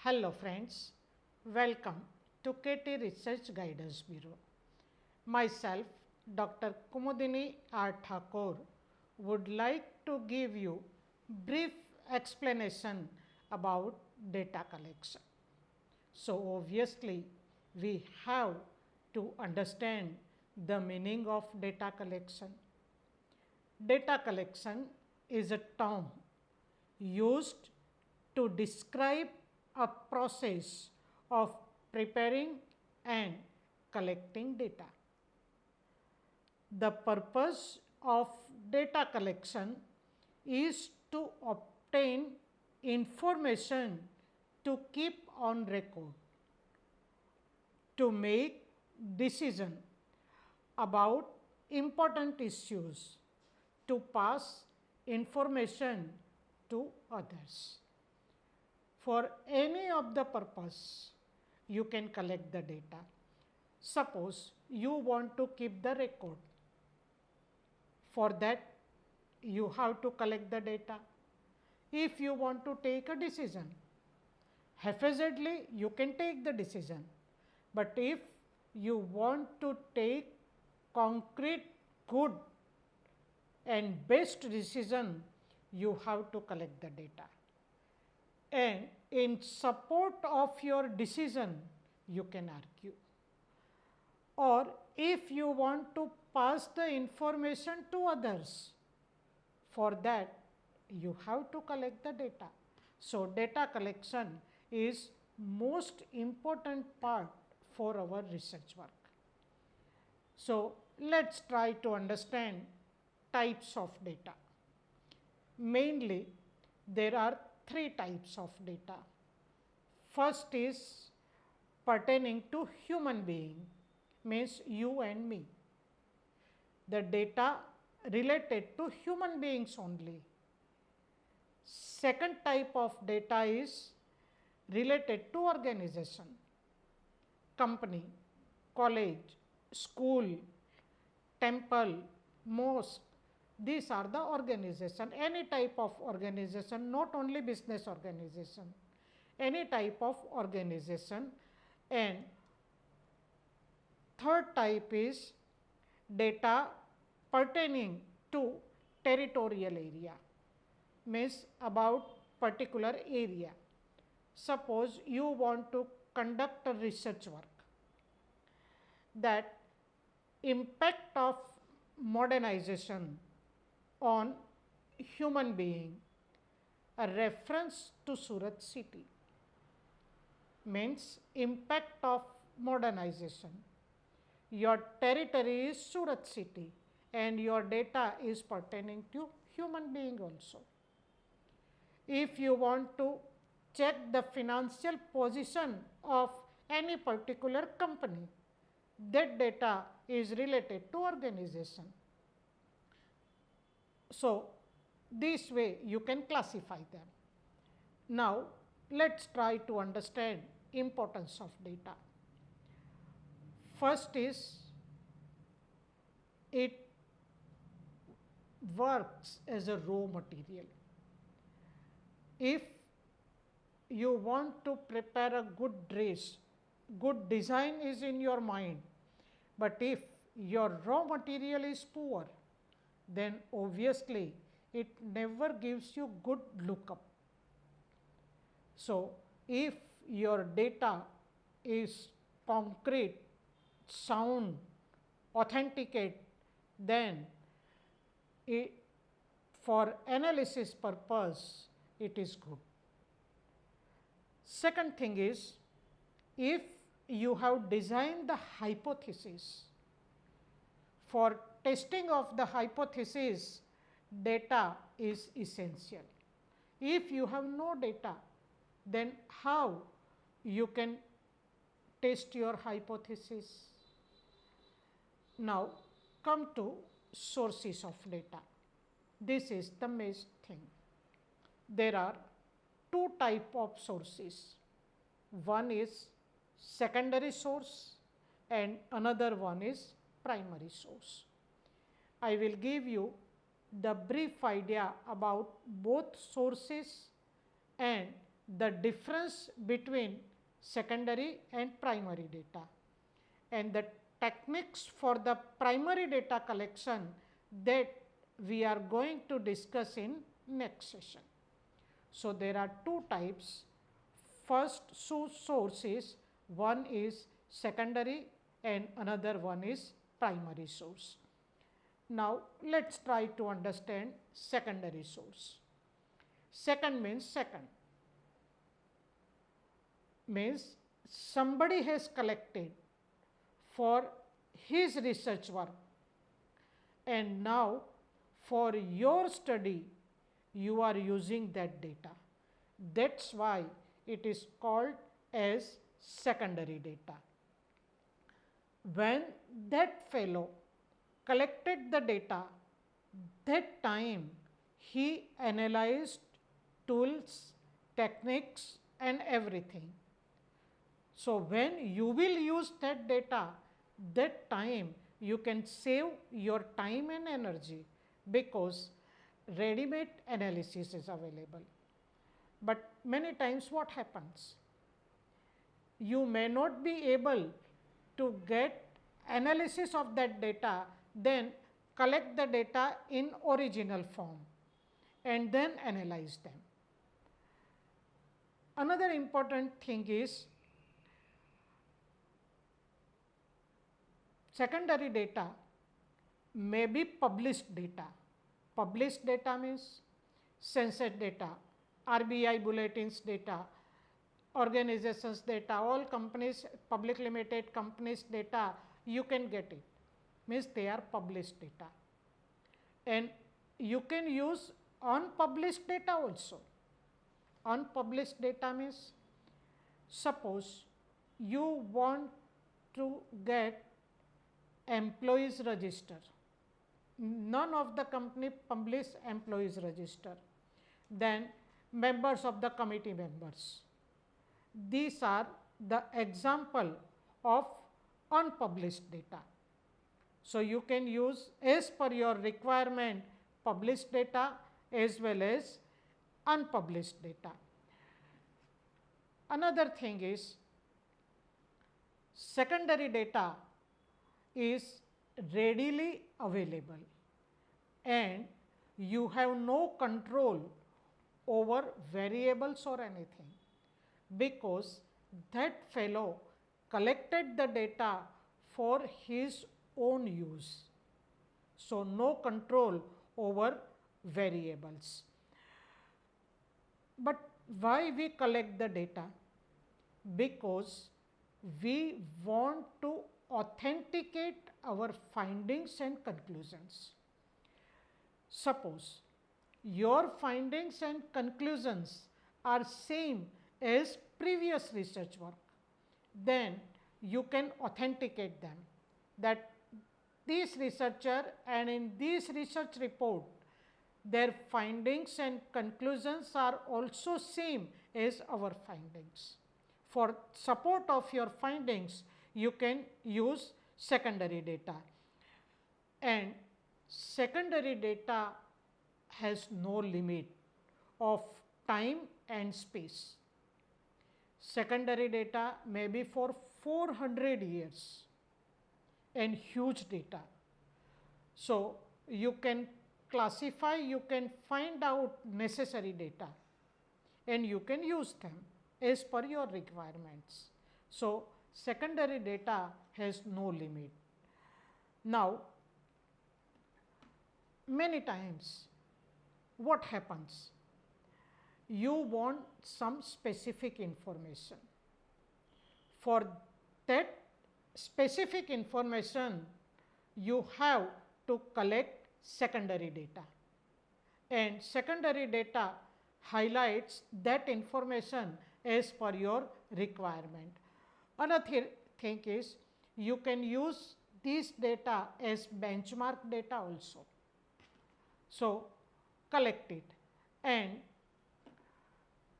Hello friends, welcome to KT Research Guidance Bureau. Myself, Dr. Kumudini R. Thakur, would like to give you brief explanation about data collection. So obviously, we have to understand the meaning of data collection. Data collection is a term used to describe a process of preparing and collecting data. The purpose of data collection is to obtain information to keep on record, to make decision about important issues, to pass information to others. For any of the purpose, you can collect the data. Suppose you want to keep the record. For that, you have to collect the data. If you want to take a decision, haphazardly you can take the decision. But if you want to take concrete, good and best decision, you have to collect the data. And in support of your decision, you can argue. Or if you want to pass the information to others, for that you have to collect the data. So data collection is most important part for our research work. So let's try to understand types of data. Mainly, there are three types of data. First is pertaining to human being, means you and me. The data related to human beings only. Second type of data is related to organization, company, college, school, temple, mosque. These are the organization, any type of organization, not only business organization, any type of organization. And third type is data pertaining to territorial area, means about particular area. Suppose you want to conduct a research work, that impact of modernization on human being, a reference to Surat city, means impact of modernization. Your territory is Surat city and your data is pertaining to human being also. If you want to check the financial position of any particular company, that data is related to organization. So this way you can classify them. Now let's try to understand importance of data. First is, it works as a raw material. If you want to prepare a good dress, good design is in your mind, but if your raw material is poor, then obviously it never gives you good lookup. So if your data is concrete, sound, authenticate, then for analysis purpose it is good. Second thing is, if you have designed the hypothesis, for testing of the hypothesis, data is essential. If you have no data, then how you can test your hypothesis? Now come to sources of data. This is the main thing. There are two types of sources. One is secondary source and another one is primary source. I will give you the brief idea about both sources and the difference between secondary and primary data, and the techniques for the primary data collection that we are going to discuss in next session. So there are two types. First source is, one is secondary and another one is primary source. Now let's try to understand secondary source. Second means second. Means somebody has collected for his research work, and now for your study you are using that data. That's why it is called as secondary data. When that fellow collected the data, that time he analyzed tools, techniques and everything. So when you will use that data, that time you can save your time and energy, because ready-made analysis is available. But many times what happens? You may not be able to get analysis of that data, then collect the data in original form and then analyze them. Another important thing is, secondary data may be published data. Published data means census data, RBI bulletins data, organizations data, all companies, public limited companies data, you can get it. Means they are published data. And you can use unpublished data also. Unpublished data means, suppose you want to get employees register. None of the company publish employees register. Then members of the committee members. These are the example of unpublished data. So you can use as per your requirement published data as well as unpublished data. Another thing is, secondary data is readily available and you have no control over variables or anything, because that fellow collected the data for his own use. So no control over variables. But why we collect the data? Because we want to authenticate our findings and conclusions. Suppose your findings and conclusions are same as previous research work, then you can authenticate them, that this researcher and in this research report their findings and conclusions are also same as our findings. For support of your findings, you can use secondary data, and secondary data has no limit of time and space. Secondary data may be for 400 years and huge data. So you can classify, you can find out necessary data and you can use them as per your requirements. So secondary data has no limit. Now, many times what happens? You want some specific information. For that specific information, you have to collect secondary data, and secondary data highlights that information as per your requirement. Another thing is, you can use this data as benchmark data also. So collect it, and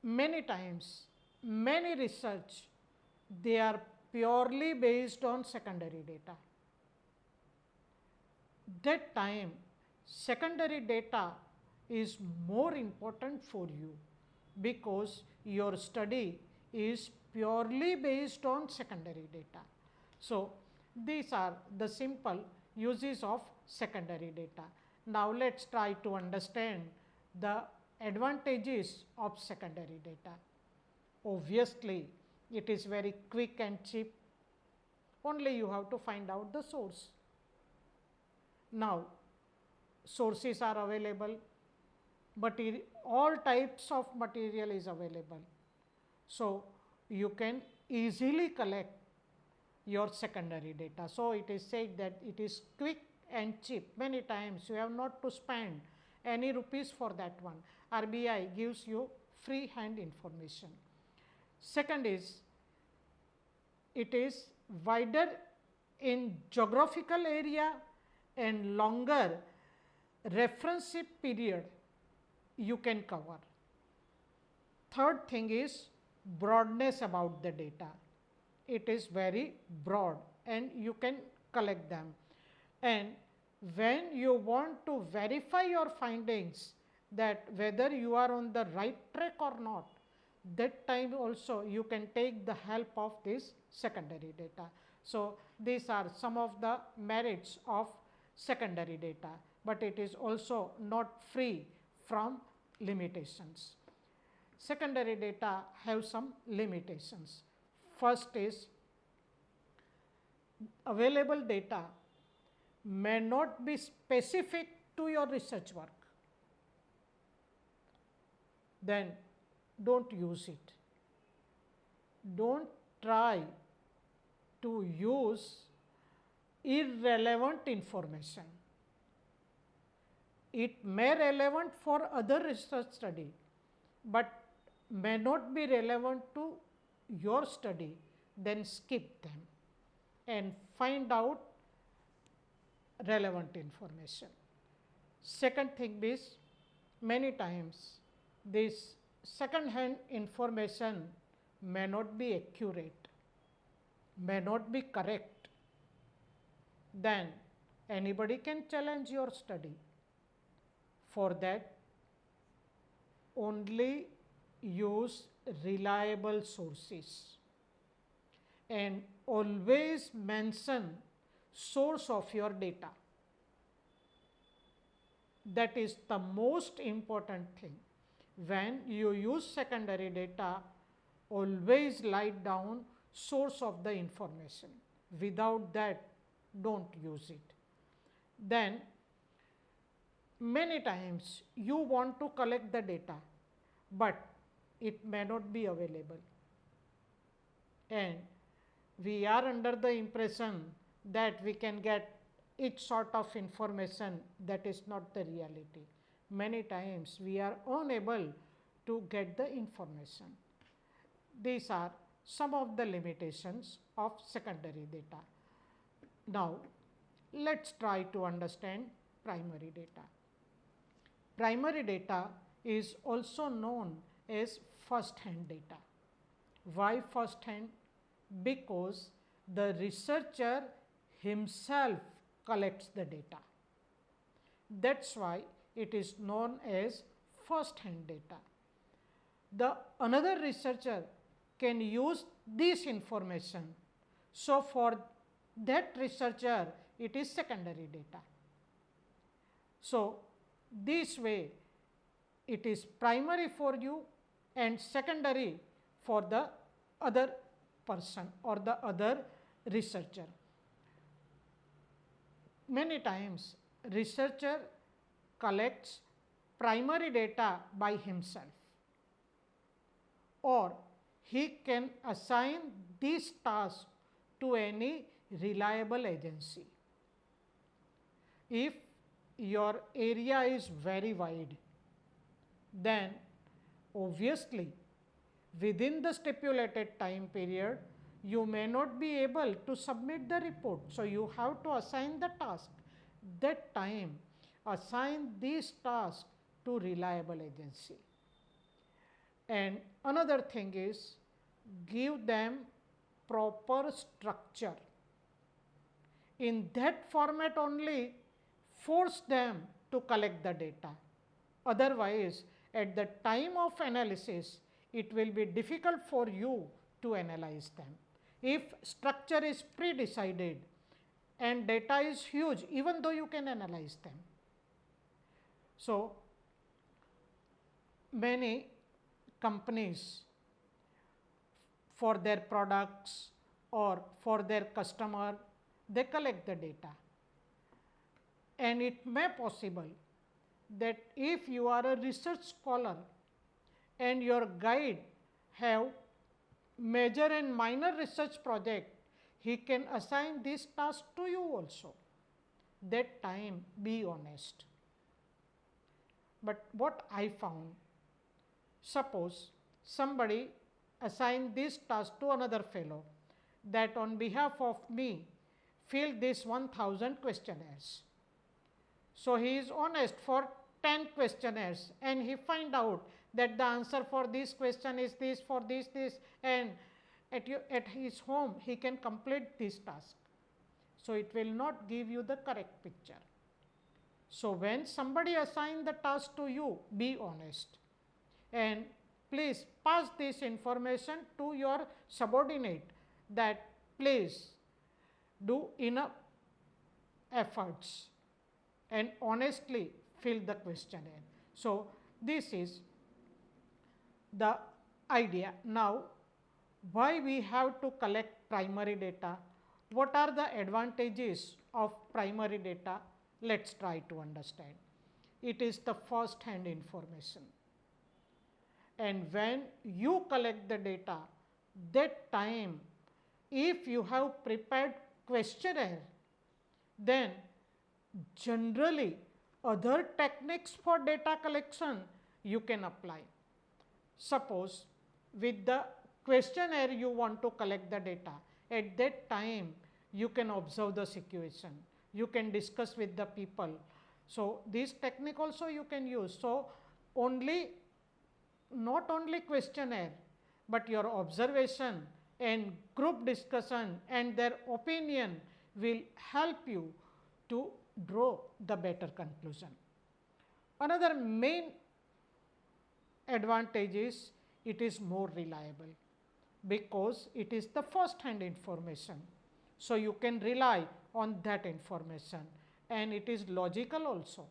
many times, many research, they are purely based on secondary data. That time secondary data is more important for you, because your study is purely based on secondary data. So, these are the simple uses of secondary data. Now, let us try to understand the advantages of secondary data. Obviously, it is very quick and cheap, only you have to find out the source. Now, sources are available, all types of material is available. So, you can easily collect your secondary data. So, it is said that it is quick and cheap. Many times you have not to spend any rupees for that one. RBI gives you free hand information. Second is, it is wider in geographical area and longer reference period you can cover. Third thing is broadness about the data. It is very broad and you can collect them. And when you want to verify your findings, that whether you are on the right track or not, that time also you can take the help of this secondary data. So, these are some of the merits of secondary data, but it is also not free from limitations. Secondary data have some limitations. First is, available data may not be specific to your research work. Then don't use it. Don't try to use irrelevant information. It may relevant for other research study, but may not be relevant to your study, then skip them and find out relevant information. Second thing is, many times this second hand information may not be accurate, may not be correct. Then anybody can challenge your study. For that, only use reliable sources and always mention source of your data. That is the most important thing. When you use secondary data, always write down source of the information. Without that, don't use it. Then many times you want to collect the data, but it may not be available. And we are under the impression that we can get each sort of information. That is not the reality. Many times we are unable to get the information. These are some of the limitations of secondary data. Now, let us try to understand primary data. Primary data is also known as first hand data. Why first hand? Because the researcher himself collects the data. That is why it is known as first hand data. The another researcher can use this information. So, for that researcher it is secondary data. So, this way it is primary for you and secondary for the other person or the other researcher. Many times researcher collects primary data by himself, or he can assign this task to any reliable agency. If your area is very wide, then obviously within the stipulated time period you may not be able to submit the report. So, you have to assign the task. That time assign this task to reliable agency. And another thing is, give them proper structure. In that format only, force them to collect the data. Otherwise, at the time of analysis, it will be difficult for you to analyze them. If structure is pre-decided and data is huge, even though you can analyze them. So, many companies for their products or for their customer, they collect the data. And it may possible that if you are a research scholar and your guide have major and minor research project, he can assign this task to you also. That time, be honest. But what I found, suppose somebody assign this task to another fellow, that on behalf of me fill this 1000 questionnaires. So, he is honest for 10 questionnaires and he find out that the answer for this question is this, for this, and at his home he can complete this task. So, it will not give you the correct picture. So, when somebody assign the task to you, be honest and please pass this information to your subordinate, that please do enough efforts and honestly fill the questionnaire. So, this is the idea. Now, why we have to collect primary data? What are the advantages of primary data? Let us try to understand. It is the first hand information. And when you collect the data, that time, if you have prepared questionnaire, then generally other techniques for data collection you can apply. Suppose with the questionnaire you want to collect the data, at that time you can observe the situation, you can discuss with the people. So, this technique also you can use. So, not only questionnaire, but your observation and group discussion and their opinion will help you to draw the better conclusion. Another main advantage is it is more reliable because it is the first hand information. So, you can rely on that information and it is logical also.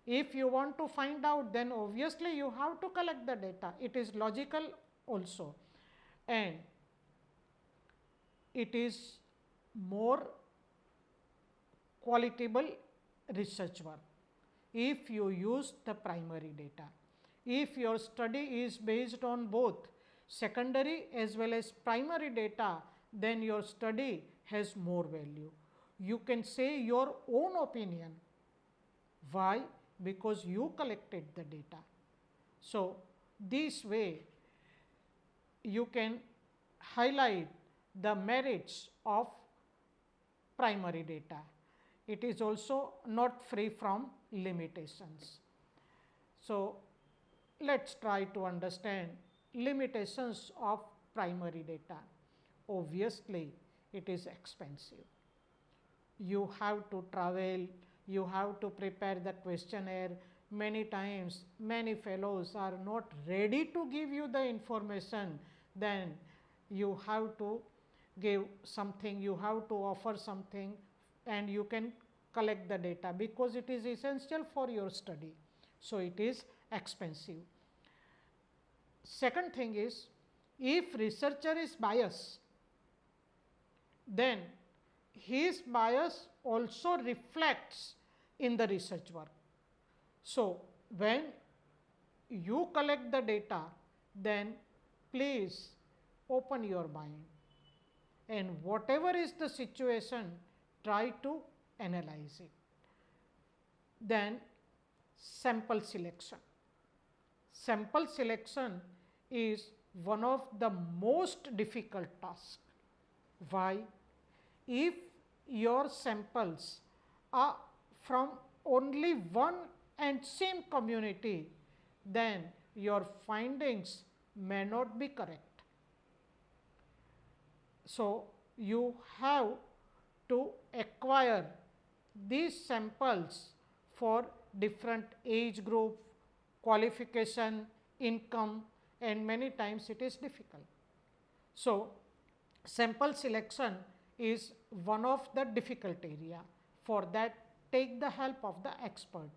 If you want to find out, then obviously you have to collect the data. It is logical also and it is more qualitable research work if you use the primary data. If your study is based on both secondary as well as primary data, then your study has more value. You can say your own opinion. Why? Because you collected the data. So, this way you can highlight the merits of primary data. It is also not free from limitations. So, let us try to understand limitations of primary data. Obviously, it is expensive. You have to travel, you have to prepare the questionnaire. Many times, many fellows are not ready to give you the information, then you have to give something, you have to offer something and you can collect the data because it is essential for your study. So, it is expensive. Second thing is, if researcher is biased, then his bias also reflects in the research work. So, when you collect the data, then please open your mind and whatever is the situation, try to analyze it. Then sample selection. Sample selection is one of the most difficult tasks. Why? If your samples are from only one and same community, then your findings may not be correct. So, you have to acquire these samples for different age group, qualification, income and many times it is difficult. So, sample selection is one of the difficult area. For that, take the help of the expert.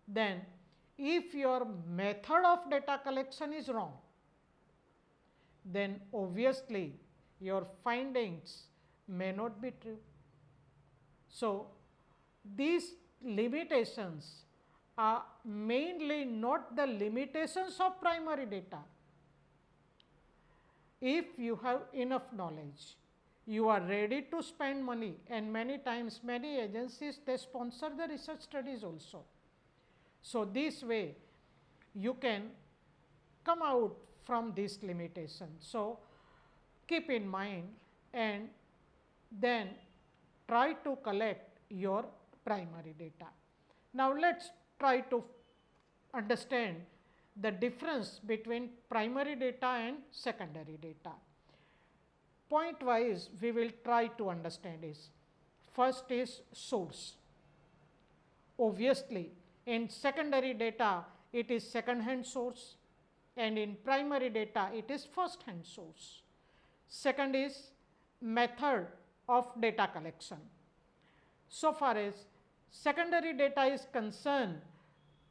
Then, if your method of data collection is wrong, then obviously your findings may not be true. So, these limitations are mainly not the limitations of primary data. If you have enough knowledge, you are ready to spend money, and many times many agencies they sponsor the research studies also. So, this way you can come out from this limitation. So, keep in mind and then try to collect your primary data. Now, let us try to understand the difference between primary data and secondary data. Point wise we will try to understand is, first is source. Obviously, in secondary data it is second hand source, and in primary data it is first hand source. Second is method of data collection. So far as secondary data is concerned,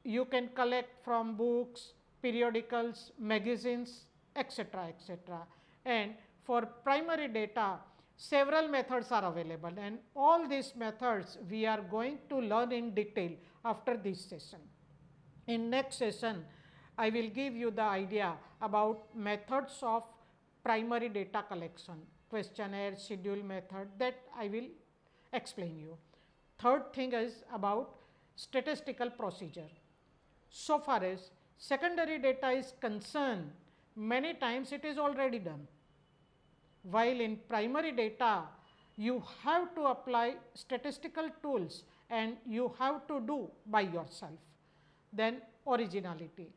you can collect from books, periodicals, magazines, etc., etc. And for primary data, several methods are available, and all these methods we are going to learn in detail after this session. In next session, I will give you the idea about methods of primary data collection, questionnaire, schedule method, that I will explain you. Third thing is about statistical procedure. So far as secondary data is concerned, many times it is already done, while in primary data you have to apply statistical tools and you have to do by yourself. Then originality.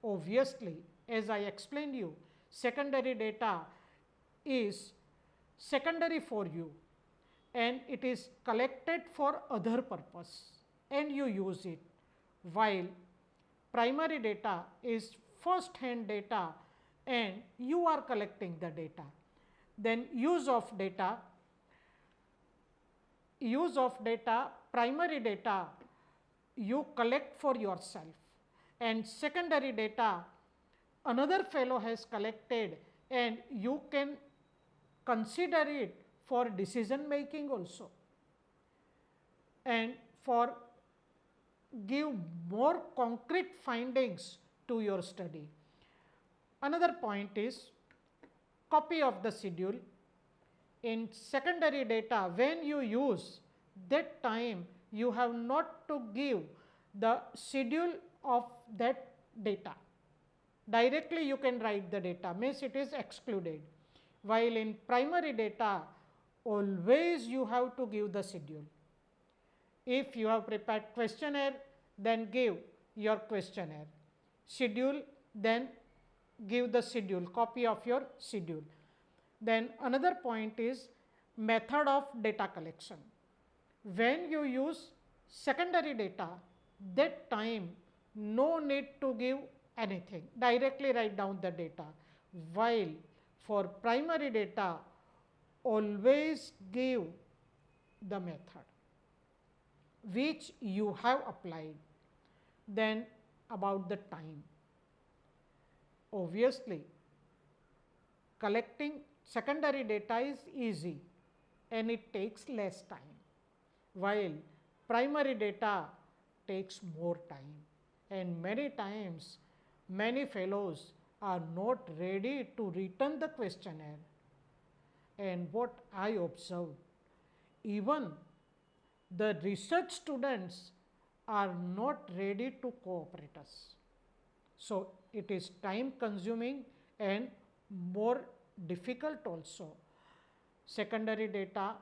Obviously, as I explained you, secondary data is secondary for you and it is collected for other purpose and you use it, while primary data is first hand data and you are collecting the data. Then use of data, primary data you collect for yourself, and secondary data another fellow has collected and you can consider it for decision making also, and for give more concrete findings to your study. Another point is copy of the schedule. In secondary data, when you use, that time you have not to give the schedule of that data. Directly you can write the data, means it is excluded, while in primary data always you have to give the schedule. If you have prepared questionnaire, then give your questionnaire. Schedule, then give the schedule, copy of your schedule. Then another point is method of data collection. When you use secondary data, that time no need to give anything, directly write down the data, while for primary data always give the method which you have applied. Then about the time. Obviously, collecting secondary data is easy and it takes less time, while primary data takes more time, and many times many fellows are not ready to return the questionnaire. And what I observed, even the research students are not ready to cooperate us. So, it is time consuming and more difficult also. Secondary data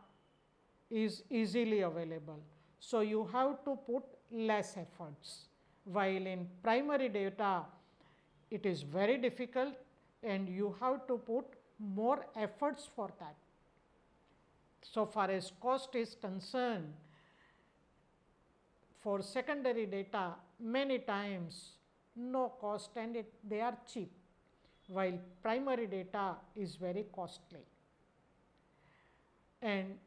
is easily available, so you have to put less efforts, while in primary data it is very difficult and you have to put more efforts for that. So far as cost is concerned, for secondary data many times no cost and they are cheap. while primary data is very costly. And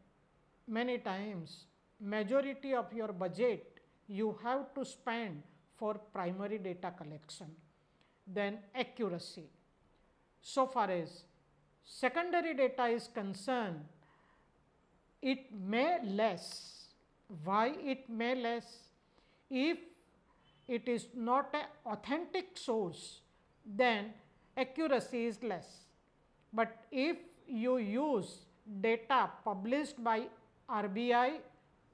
many times majority of your budget you have to spend for primary data collection. Then accuracy. So far as secondary data is concerned, it may less. Why it may less? If it is not an authentic source, then accuracy is less. But if you use data published by RBI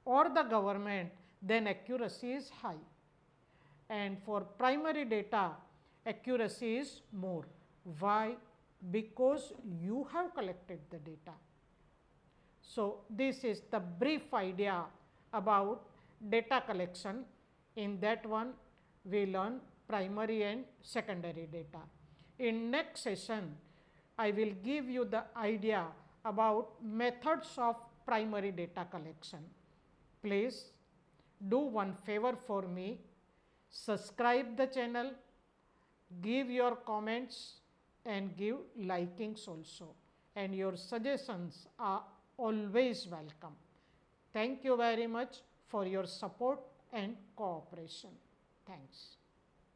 or the government, then accuracy is high. And for primary data, accuracy is more. Why? Because you have collected the data. So, this is the brief idea about data collection. In that one, we learn primary and secondary data. In next session, I will give you the idea about methods of primary data collection. Please do one favor for me, subscribe the channel, give your comments and give likings also, and your suggestions are always welcome. Thank you very much for your support and cooperation. Thanks.